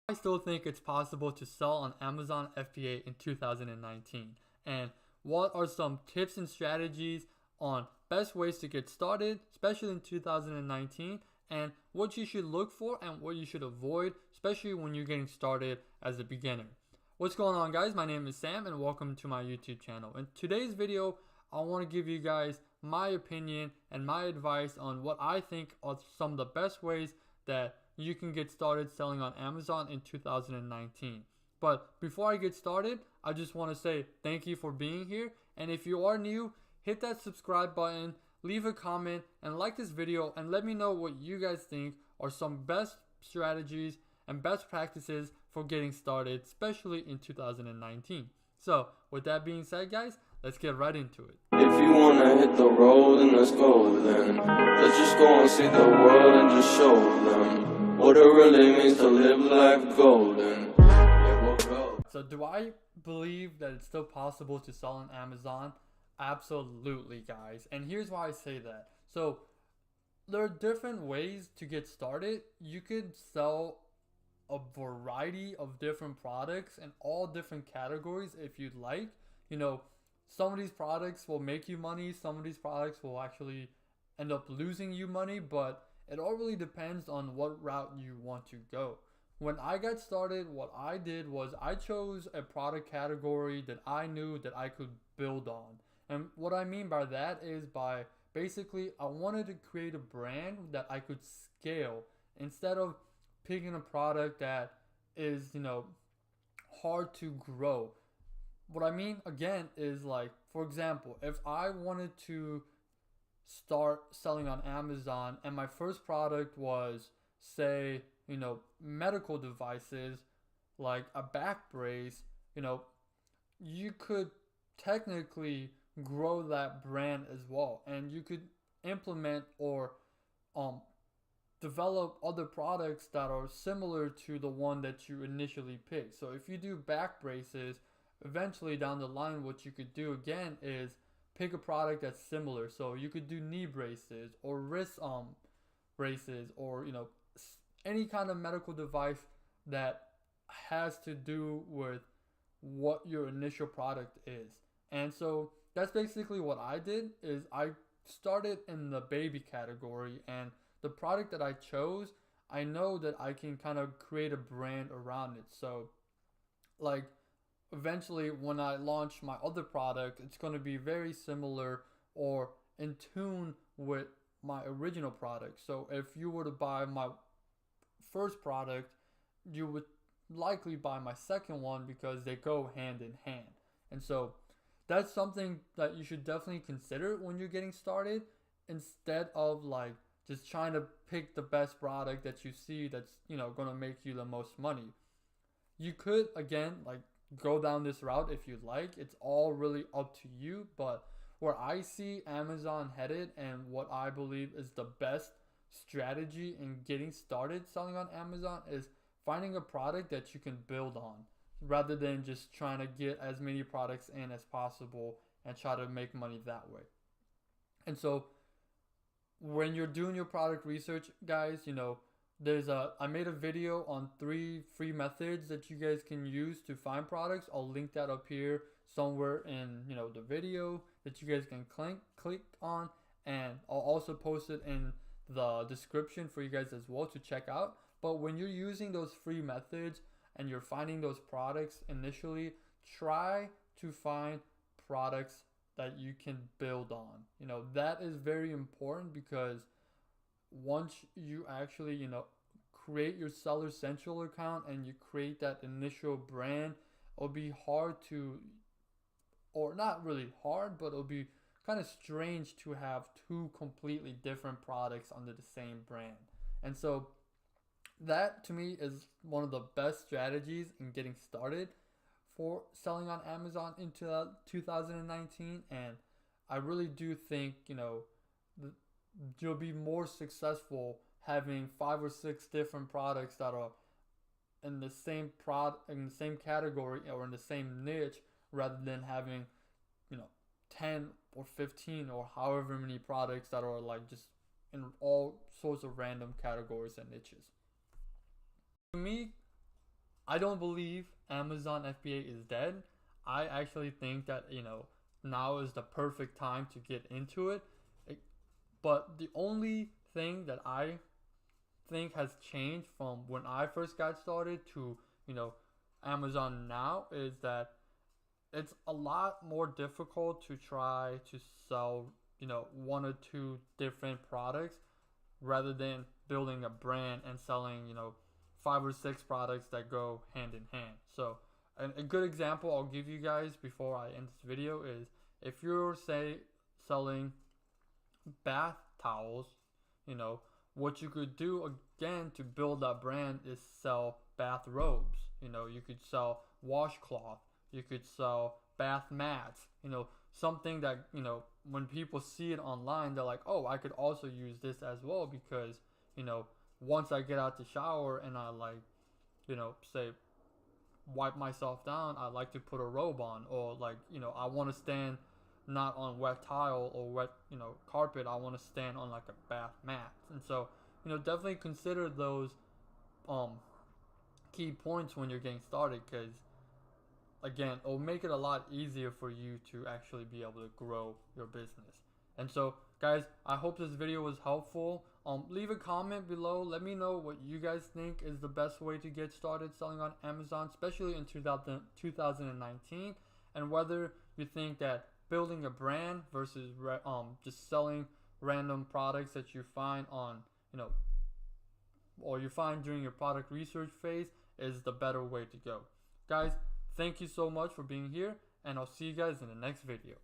I still think it's possible to sell on Amazon FBA in 2019, and what are some tips and strategies on best ways to get started, especially in 2019, and what you should look for and what you should avoid, especially when you're getting started as a beginner. What's going on, guys? My name is Sam and welcome to my YouTube channel. In today's video, I want to give you guys my opinion and my advice on what I think are some of the best ways that you can get started selling on Amazon in 2019. But before I get started, I just want to say thank you for being here. And if you are new, hit that subscribe button, leave a comment, and like this video, and let me know what you guys think are some best strategies and best practices for getting started, especially in 2019. So with that being said, guys, let's get right into it. If you wanna hit the road, then let's go then. Let's just go and see the world and just show them what it really means to live life golden. Yeah, we'll go. So do I believe that it's still possible to sell on Amazon? Absolutely, guys. And here's why I say that. So there are different ways to get started. You could sell a variety of different products in all different categories if you'd like. You know, some of these products will make you money, some of these products will actually end up losing you money, but it all really depends on what route you want to go. When I got started, what I did was I chose a product category that I knew that I could build on. And what I mean by that is by basically I wanted to create a brand that I could scale instead of picking a product that is, hard to grow. What I mean again is, like, for example, if I wanted to start selling on Amazon and my first product was, say, medical devices like a back brace, you could technically grow that brand as well, and you could implement or develop other products that are similar to the one that you initially picked. So if you do back braces, eventually down the line what you could do again is pick a product that's similar. So you could do knee braces or wrist braces, or any kind of medical device that has to do with what your initial product is. And so that's basically what I did. Is I started in the baby category, and the product that I chose, I know that I can kind of create a brand around it. So like eventually when I launch my other product, it's going to be very similar or in tune with my original product. So if you were to buy my first product, you would likely buy my second one because they go hand in hand. And so that's something that you should definitely consider when you're getting started, instead of like just trying to pick the best product that you see that's going to make you the most money. You could again like go down this route if you'd like. It's all really up to you, but where I see Amazon headed and what I believe is the best strategy in getting started selling on Amazon is finding a product that you can build on, rather than just trying to get as many products in as possible and try to make money that way. And so when you're doing your product research, guys, I made a video on 3 free methods that you guys can use to find products. I'll link that up here somewhere in the video that you guys can click on, and I'll also post it in the description for you guys as well to check out. But when you're using those free methods and you're finding those products initially, try to find products that you can build on. That is very important, because once you actually, create your Seller Central account and you create that initial brand, it'll be hard to, or not really hard, but it'll be kind of strange to have 2 completely different products under the same brand. And so that to me is one of the best strategies in getting started for selling on Amazon in 2019. And I really do think you'll be more successful having 5 or 6 different products that are in the same category or in the same niche, rather than having 10 or 15 or however many products that are like just in all sorts of random categories and niches. To me, I don't believe Amazon FBA is dead. I actually think that, now is the perfect time to get into it. But the only thing that I think has changed from when I first got started to, Amazon now is that it's a lot more difficult to try to sell, one or two different products rather than building a brand and selling, 5 or 6 products that go hand in hand. So a good example I'll give you guys before I end this video is if you're, say, selling bath towels, what you could do again to build that brand is sell bath robes. You could sell washcloth, you could sell bath mats, something that, when people see it online, they're like, oh, I could also use this as well because, once I get out the shower and I like, say, wipe myself down, I like to put a robe on, or like, I want to stand not on wet tile or wet, carpet. I want to stand on like a bath mat. And so, definitely consider those key points when you're getting started, because again, it'll make it a lot easier for you to actually be able to grow your business. And so, guys, I hope this video was helpful. Leave a comment below. Let me know what you guys think is the best way to get started selling on Amazon, especially in 2019, and whether you think that building a brand versus just selling random products that you find on, or you find during your product research phase is the better way to go. Guys, thank you so much for being here, and I'll see you guys in the next video.